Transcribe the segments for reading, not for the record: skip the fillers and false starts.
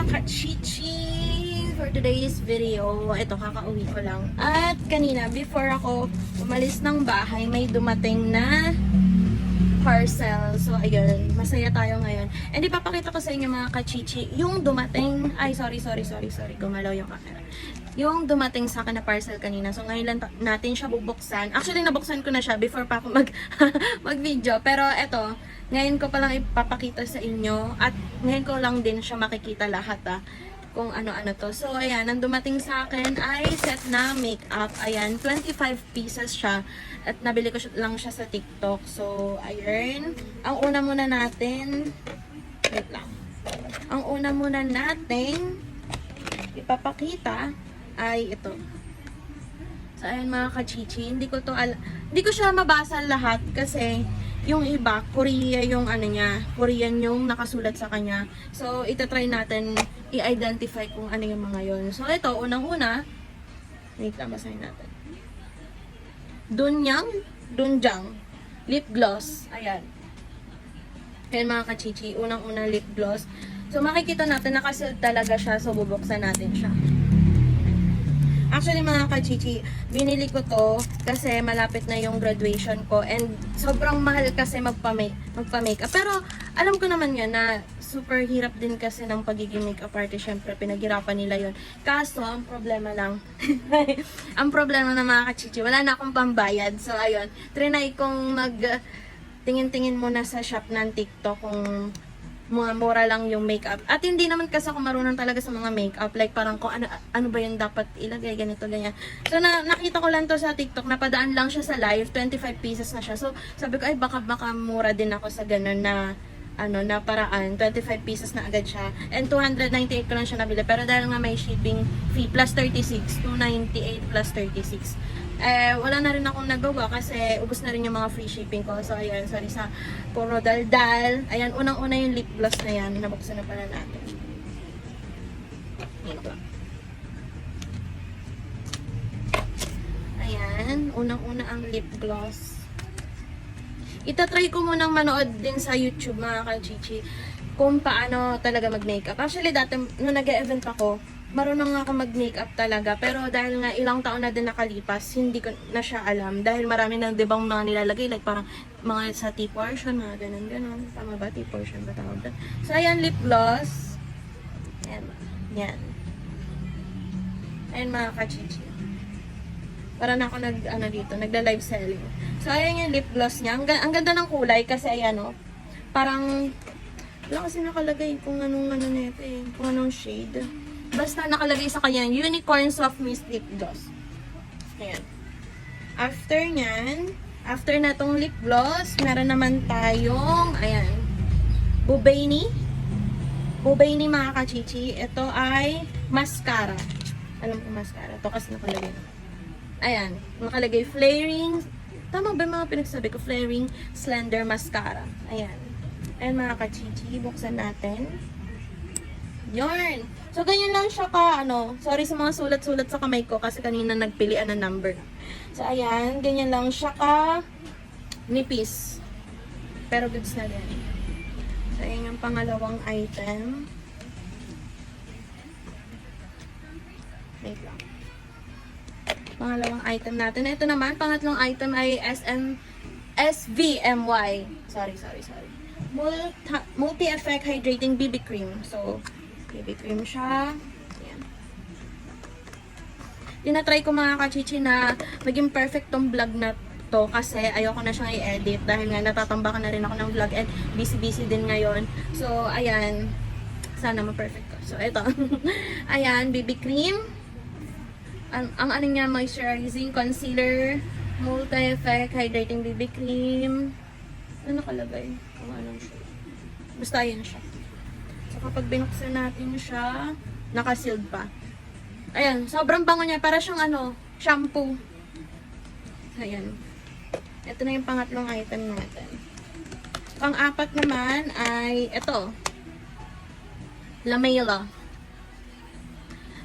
kachichi! For today's video, ito kakauwi ko lang. At kanina, before ako umalis ng bahay, may dumating na parcel. So, ayun, masaya tayo ngayon. And ipapakita ko sa inyo mga kachichi, yung dumating, ay sorry, gumalaw yung camera. Yung dumating sa akin na parcel kanina. So, ngayon lang natin siya bubuksan. Actually, nabuksan ko na siya before pa ako mag-video. Pero eto, ngayon ko palang ipapakita sa inyo. At ngayon ko lang din siya makikita lahat kung ano-ano to. So, ayan, ang dumating sa akin ay set na makeup. Ayan, 25 pieces siya. At nabili ko lang siya sa TikTok. So, ayan. Ang una muna natin, wait lang. Ang una muna natin ipapakita ay ito. So, ayan mga kachichi. Hindi ko siya mabasa lahat kasi yung iba, Korea yung ano niya, Korean yung nakasulat sa kanya. So, itatry natin i-identify kung ano yung mga yon. So, ito, unang-una, wait lang, basahin natin. Dunjang, lip gloss. Ayan. Ayan mga kachichi, unang-una lip gloss. So, makikita natin, nakasealed talaga siya. So, bubuksan natin siya. Actually mga kachichi, binili ko to kasi malapit na yung graduation ko and sobrang mahal kasi magpa-makeup. Pero alam ko naman yan na super hirap din kasi ng pagiging makeup artist. Syempre, pinaghirapan nila yon. Kaso, ang problema lang, ang problema na mga kachichi, wala na akong pambayad. So ayun, trinay kong tingin-tingin muna sa shop ng TikTok kung mura lang yung makeup. At hindi naman kasi ako marunong talaga sa mga makeup. Like parang kung ano ba yung dapat ilagay, ganito, ganyan. So nakita ko lang to sa TikTok, napadaan lang siya sa live, 25 pieces na siya. So sabi ko, ay baka mura din ako sa ganun na na paraan. 25 pieces na agad siya. And 298 ko lang siya nabili. Pero dahil nga may shipping fee plus 36, 298 plus 36. Wala na rin akong nagawa kasi ubos na rin yung mga free shipping ko. So, ayan, sorry sa puro daldal. Ayan, unang-una yung lip gloss na yan. Nabuksan na pala natin. Ito. Ayan, unang-una ang lip gloss. Itatry ko munang manood din sa YouTube, mga kachichi, kung paano talaga mag-makeup. Actually, dati, nung nag-e-event ako, marunong ako mag-makeup talaga. Pero dahil nga ilang taon na din nakalipas, hindi ko na siya alam. Dahil marami na dibang mga nilalagay. Like parang mga sa T-portion, mga ganun-ganun. Tama ba? T-portion ba tawag doon? So, ayan, lip gloss. Ayan. Yan. Ayan mga kachichi. Para na ako nagda-live selling. So, ayan yung lip gloss niya. Ang ganda ng kulay kasi ayan parang, wala kasi nakalagay kung anong nito kung anong shade. Basta nakalagay sa kanya, Unicorn Soft Mist Lip Gloss. Ayan. After na tong lip gloss, meron naman tayong, ayan, Bubayni mga kachichi. Ito ay mascara. Alam ko mascara. Ito kasi nakalagay. Ayan, nakalagay flaring. Tama ba yung mga pinagsabi ko? Flaring Slender Mascara. Ayan. Ayan mga kachichi. Buksan natin. Yarn. So, ganyan lang siya sorry sa mga sulat-sulat sa kamay ko kasi kanina nagpilian ng number. So, ayan. Ganyan lang siya nipis. Pero goods na din. So, ayan yung pangalawang item. Wait lang. Pangalawang item natin. Ito naman, pangatlong item ay SVMY. Sorry. Multi-Effect Hydrating BB Cream. So, BB cream siya. Ayan. Tinatry ko mga kachichi na maging perfect tong vlog na to kasi ayoko na siyang i-edit dahil nga natatambakan na rin ako ng vlog and busy din ngayon. So, ayan. Sana ma-perfect ko. So, ito. Ayan, BB cream. Ang ano niya, moisturizing concealer, multi-effect hydrating BB cream. Ano nakalagay? Kung anong siya. Basta yan siya. So, kapag binuksan natin siya, naka-sealed pa. Ayan, sobrang bango niya. Para siyang shampoo. Ayan. Ito na yung pangatlong item natin. Pang-apat naman ay ito. Lamela.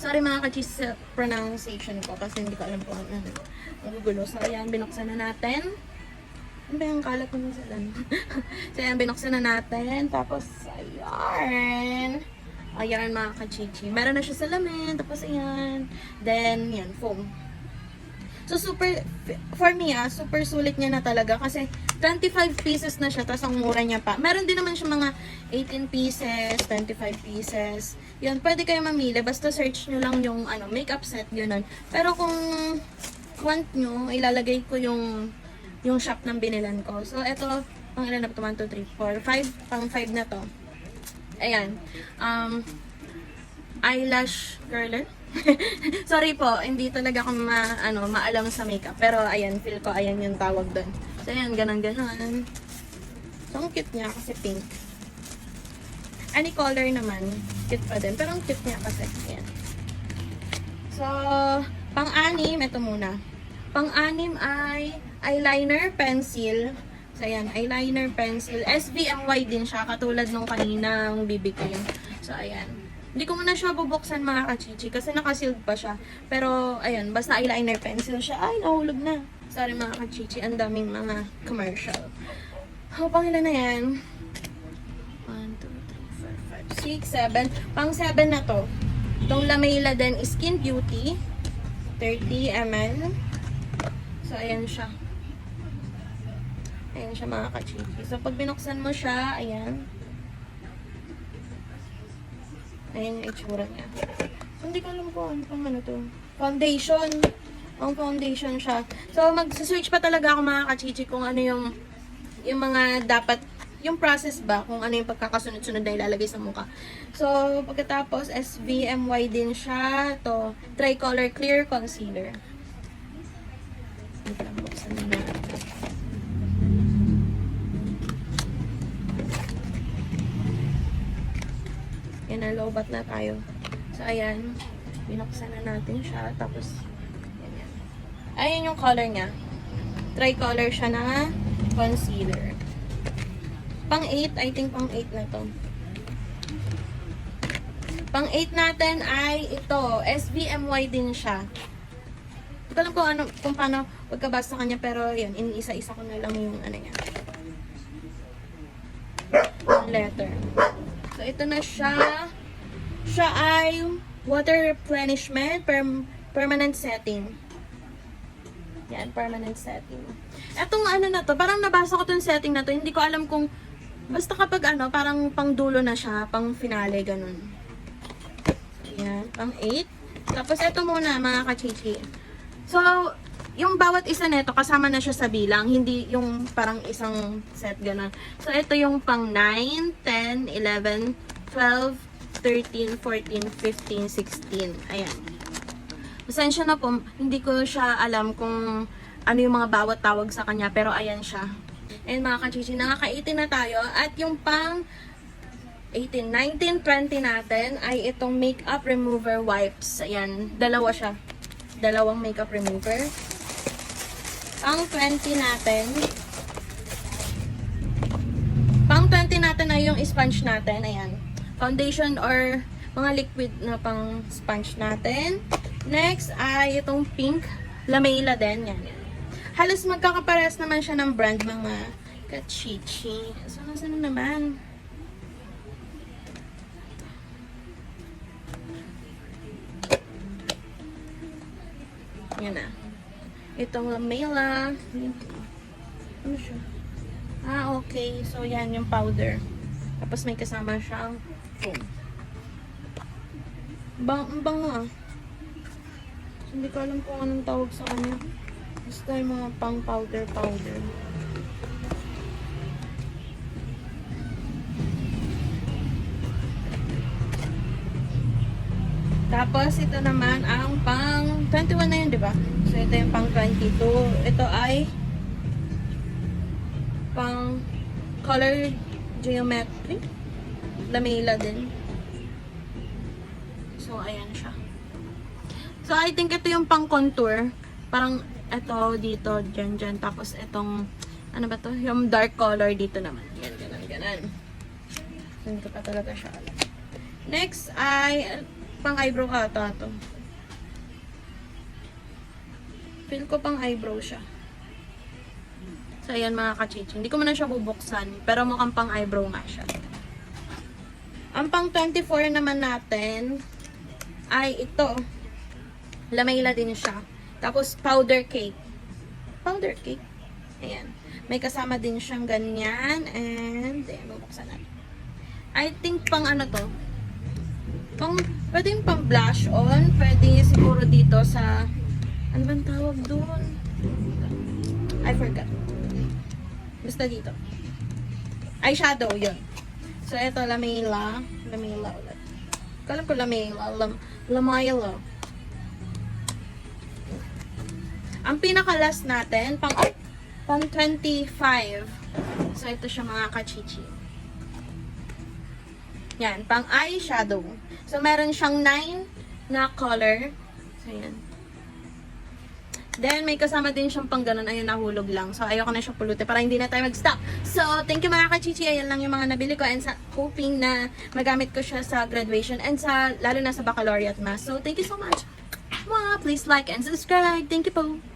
Sorry mga kachis sa pronunciation ko kasi hindi ko alam kung ano. Nagugulo. So, ayan, binuksan na natin. Ano ba yung kalat naman sila? So, ayan, binuksan na natin. Tapos, ayan. Ayan mga kachichi. Meron na siya salamin. Tapos ayan. Then, yan, foam. So, super, for me super sulit niya na talaga. Kasi, 25 pieces na siya. Tapos, ang mura niya pa. Meron din naman siya mga 18 pieces, 25 pieces. Yun, pwede kayo mamili. Basta search nyo lang yung makeup set, yun. Pero kung want nyo, ilalagay ko yung shop ng binilan ko. So, ito, pang ilan na ito? 1, 2, 3, 4, 5. Pang 5 na to. Ayan. Eyelash curler. Sorry po, hindi talaga ako maalam sa makeup. Pero, ayan, feel ko, ayan yung tawag doon. So, ayan, ganon-ganon. So, ang cute niya kasi pink. Any color naman, cute pa din. Pero, ang cute niya kasi, ayan. So, pang-anim, ito muna. Pang-anim ay eyeliner, pencil. So, ayan, eyeliner, pencil. SVMY din siya, katulad nung kaninang BB cream. So, ayan. Hindi ko muna siya bubuksan mga kachichi kasi nakasealed pa siya. Pero, ayan, basta eyeliner pencil siya. Ay, nahulog na. Sorry mga kachichi, ang daming mga commercial. Pang ilan na yan? 1, 2, 3, 4, 5, 6, 7. Pang 7 na to. Itong Lamela din is Skin Beauty. 30 ml. So, ayan siya. Ayan siya mga kachichi. So, pag binuksan mo siya, ayan. Ayan yung itsura niya. So, hindi ko alam kung ano to. Foundation. Ang foundation siya. So, mag-switch pa talaga ako mga kachichi kung ano yung mga dapat, yung process ba, kung ano yung pagkakasunod-sunod na ilalagay sa mukha. So, pagkatapos, SVMY din siya. To Tricolor Clear Concealer. Ito lang, buksan na natin. Yan, low-bat na tayo. So, ayan. Binuksan na natin siya. Tapos, yan. Ayan yung color niya. Tricolor siya na concealer. Pang 8. I think pang 8 na to. Pang 8 natin ay ito. SVMY din siya. Hindi ko alam kung paano pagkabasa kanya. Pero, yan. Inisa-isa ko na lang yung niya. Yung letter. So, ito na siya. Siya ay water replenishment, permanent setting. Yan, permanent setting. Etong na to, parang nabasa ko tong setting na to. Hindi ko alam kung, basta kapag parang pang dulo na siya, pang finale, ganun. Yan, pang 8. Tapos, ito muna, mga kachichi. So, yung bawat isa nito kasama na siya sa bilang, hindi yung parang isang set ganun. So ito yung pang 9, 10, 11, 12, 13, 14, 15, 16. Ayan. Pasensya na po, hindi ko siya alam kung ano yung mga bawat tawag sa kanya, pero ayan siya. And mga kachichi, nakaka-18 na tayo. At yung pang 18, 19, 20 natin ay itong makeup remover wipes. Ayan, dalawa siya. Dalawang makeup remover. Pang 20 natin. Pang 20 natin ay yung sponge natin. Ayan. Foundation or mga liquid na pang sponge natin. Next ay itong pink. Lamela din. Yan. Halos magkakapares naman siya ng brand mga kachichi. So, nasaan na naman? Yan na. Itong Lamela. Ano siya? Okay. So, yan yung powder. Tapos may kasama siyang foam. Ang bango So, hindi ko alam kung anong tawag sa kanya. Basta yung mga pang powder. Tapos, ito naman ang pang 21 na yun, di ba? So, ito yung pang 22. Ito ay pang color geometry. Lamela din. So, ayan siya. So, I think ito yung pang contour. Parang, ito, dito, dyan. Tapos, itong, ano ba to? Yung dark color dito naman. Yan, ganan. So, hindi ko pa talaga siya alam. Next ay, pang eyebrow ata to. Feel ko pang eyebrow siya. So, ayan mga kachichi. Hindi ko muna siya bubuksan. Pero mukhang pang eyebrow nga siya. Ang pang 24 naman natin ay ito. Lamayla din siya. Tapos powder cake. Powder cake. Ayan. May kasama din siyang ganyan. And, ayan, bubuksan natin. I think pang ano to? Pwede yung pang blush on. Pwede siguro dito sa, ano bang tawag doon? I forgot. Basta dito. Eyeshadow, yun. So, ito, Lamayla. Lamayla ulit. Kalam ko Lamayla. Lamayla. Ang pinaka-last natin, pang 25. So, ito siya mga kachichi. Yan, pang eyeshadow. So, meron siyang 9 na color. So, yan. Then, may kasama din siyang pang ganun. Ayun, nahulog lang. So, ayoko na siyang pulutin para hindi na tayo mag-stop. So, thank you mga kachichi. Ayan lang yung mga nabili ko. And hoping na magamit ko siya sa graduation and lalo na sa baccalaureate mass. So, thank you so much. Please like and subscribe. Thank you po.